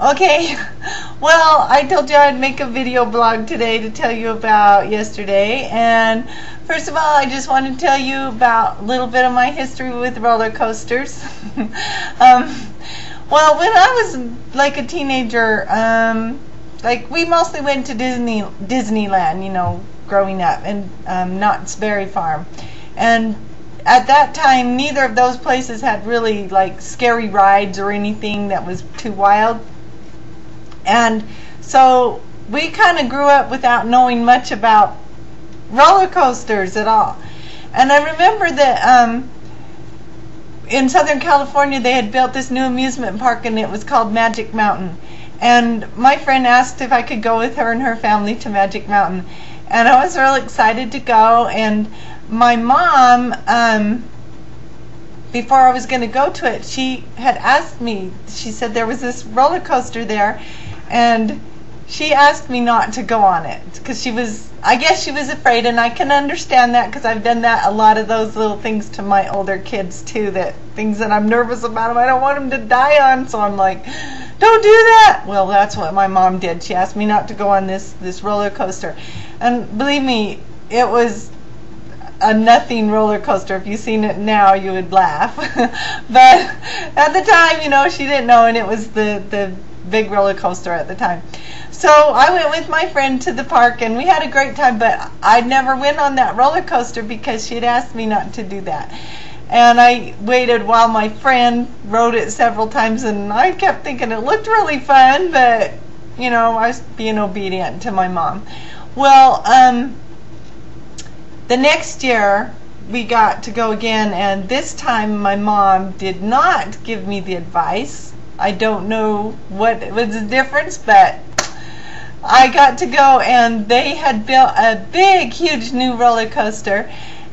Okay, well, I told you I'd make a video blog today to tell you about yesterday, and first of all, I just want to tell you about a little bit of my history with roller coasters. Well, when I was like a teenager, like we mostly went to Disneyland, you know, growing up, and Knott's Berry Farm, and at that time, neither of those places had really like scary rides or anything that was too wild. And so we kind of grew up without knowing much about roller coasters at all. And I remember that in Southern California they had built this new amusement park, and it was called Magic Mountain. And my friend asked if I could go with her and her family to Magic Mountain. And I was real excited to go. And my mom, before I was going to go to it, she had asked me, she said there was this roller coaster there, and she asked me not to go on it because she was, I guess she was afraid, and I can understand that because I've done that, a lot of those little things to my older kids too, that things that I'm nervous about them, I don't want them to die on, so I'm like, don't do that. Well, that's what my mom did. She asked me not to go on this roller coaster, and believe me, it was a nothing roller coaster. If you've seen it now, you would laugh. But at the time, you know, she didn't know, and it was the big roller coaster at the time. So I went with my friend to the park, and we had a great time, but I never went on that roller coaster because she had asked me not to do that. And I waited while my friend rode it several times, and I kept thinking it looked really fun, but, you know, I was being obedient to my mom. Well, the next year we got to go again, and this time my mom did not give me the advice. I don't know what was the difference, but I got to go, and they had built a big, huge new roller coaster,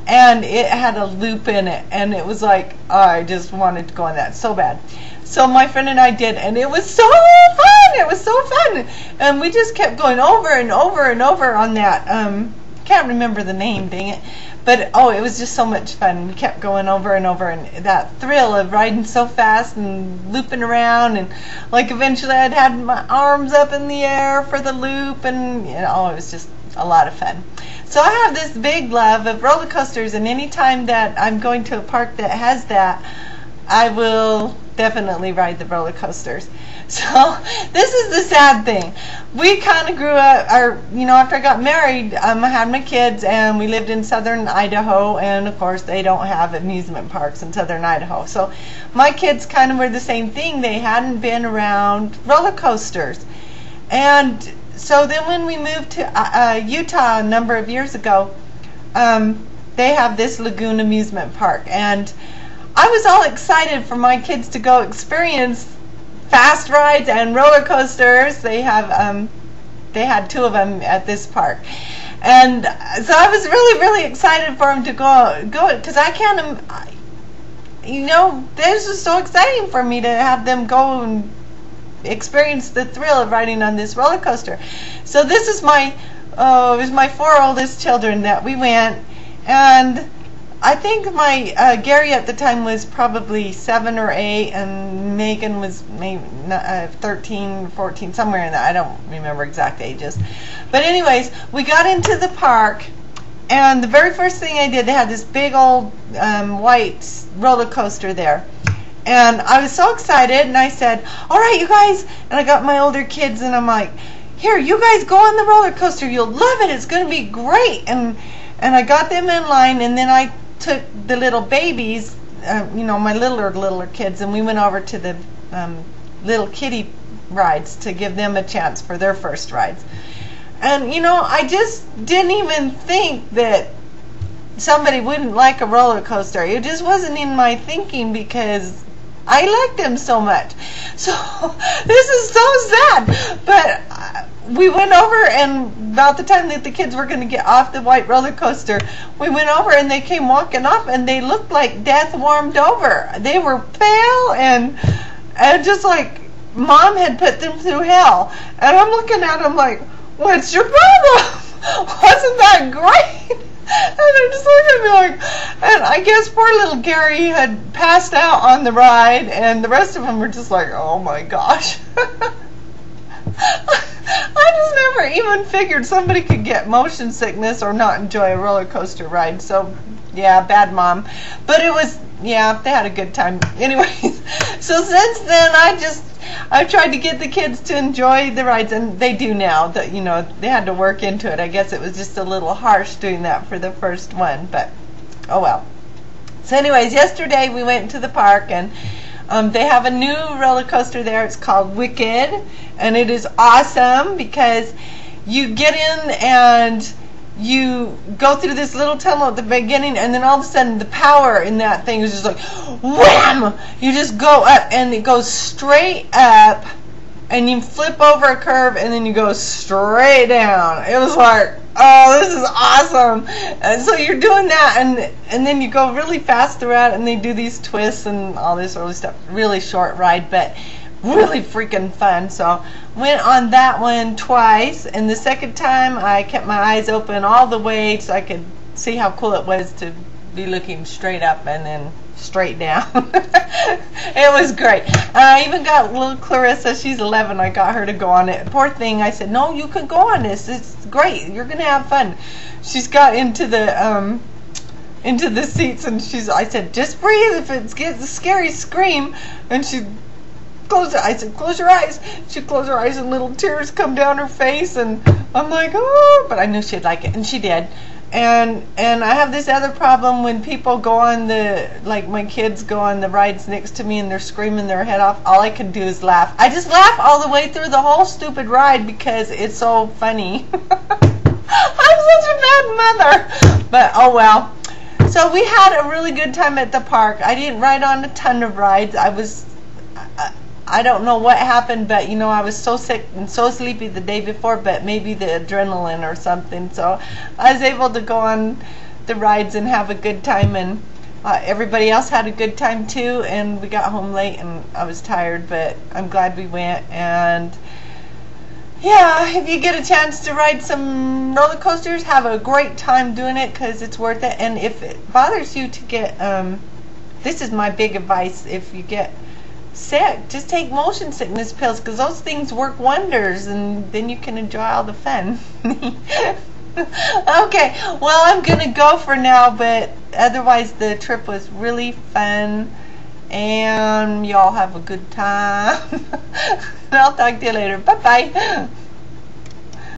and it had a loop in it, and it was like, I just wanted to go on that so bad. So my friend and I did, and it was so fun. It was so fun, and we just kept going over and over and over on that. Can't remember the name, dang it. But oh, it was just so much fun. We kept going over and over, and that thrill of riding so fast and looping around, and like eventually I'd had my arms up in the air for the loop, and you know, it was just a lot of fun. So I have this big love of roller coasters, and anytime that I'm going to a park that has that, I will definitely ride the roller coasters. So this is the sad thing. We kind of grew up, or you know, after I got married, I had my kids, and we lived in southern Idaho, and of course they don't have amusement parks in southern Idaho. So my kids kind of were the same thing. They hadn't been around roller coasters. And so then when we moved to Utah a number of years ago, they have this lagoon amusement park, and I was all excited for my kids to go experience fast rides and roller coasters. They had two of them at this park, and so I was really excited for them to go because I can't, you know, this was so exciting for me to have them go and experience the thrill of riding on this roller coaster. So this is my it was my 4 oldest children that we went, and I think my Gary at the time was probably 7 or 8, and Megan was maybe 13, 14, somewhere in that. I don't remember exact ages. But anyways, we got into the park, and the very first thing I did, they had this big old white roller coaster there. And I was so excited, and I said, all right, you guys, and I got my older kids, and I'm like, here, you guys go on the roller coaster. You'll love it. It's going to be great. And I got them in line, and then I took the little babies, you know, my littler kids, and we went over to the little kiddie rides to give them a chance for their first rides. And, you know, I just didn't even think that somebody wouldn't like a roller coaster. It just wasn't in my thinking because I liked them so much. So this is so sad. But we went over, and about the time that the kids were going to get off the white roller coaster, we went over, and they came walking off, and they looked like death warmed over. They were pale and just like Mom had put them through hell. And I'm looking at them like, what's your problem? Wasn't that great? And they're just looking at me like, and I guess poor little Gary had passed out on the ride, and the rest of them were just like, oh my gosh. I just never even figured somebody could get motion sickness or not enjoy a roller coaster ride. So, yeah, bad mom. But it was, yeah, they had a good time. Anyways, so since then I've tried to get the kids to enjoy the rides, and they do now. That, you know, they had to work into it. I guess it was just a little harsh doing that for the first one, but oh well. So anyways, yesterday we went to the park, and they have a new roller coaster there. It's called Wicked, and it is awesome because you get in and you go through this little tunnel at the beginning, and then all of a sudden the power in that thing is just like wham! You just go up, and it goes straight up, and you flip over a curve, and then you go straight down. It was like, oh, this is awesome. And so you're doing that, and then you go really fast throughout, and they do these twists and all this early stuff. Really short ride, but really freaking fun. So went on that one twice, and the second time I kept my eyes open all the way so I could see how cool it was to be looking straight up and then straight down. It was great. I even got little Clarissa, she's 11, I got her to go on it. Poor thing, I said, no, you can go on this, it's great, you're gonna have fun. She's got into the seats, and I said, just breathe, if it gets a scary, scream. And she closed her eyes. I said, close your eyes. She closed her eyes, and little tears come down her face, and I'm like, oh, but I knew she'd like it, and she did. And I have this other problem when people go on like my kids go on the rides next to me and they're screaming their head off. All I can do is laugh. I just laugh all the way through the whole stupid ride because it's so funny. I'm such a bad mother. But oh well. So we had a really good time at the park. I didn't ride on a ton of rides. I don't know what happened, but you know, I was so sick and so sleepy the day before, but maybe the adrenaline or something. So I was able to go on the rides and have a good time, and everybody else had a good time too. And we got home late and I was tired, but I'm glad we went. And yeah, if you get a chance to ride some roller coasters, have a great time doing it because it's worth it. And if it bothers you to get, this is my big advice, if you get sick, just take motion sickness pills because those things work wonders, and then you can enjoy all the fun. Okay, well, I'm gonna go for now, but otherwise the trip was really fun and y'all have a good time. I'll talk to you later. Bye bye.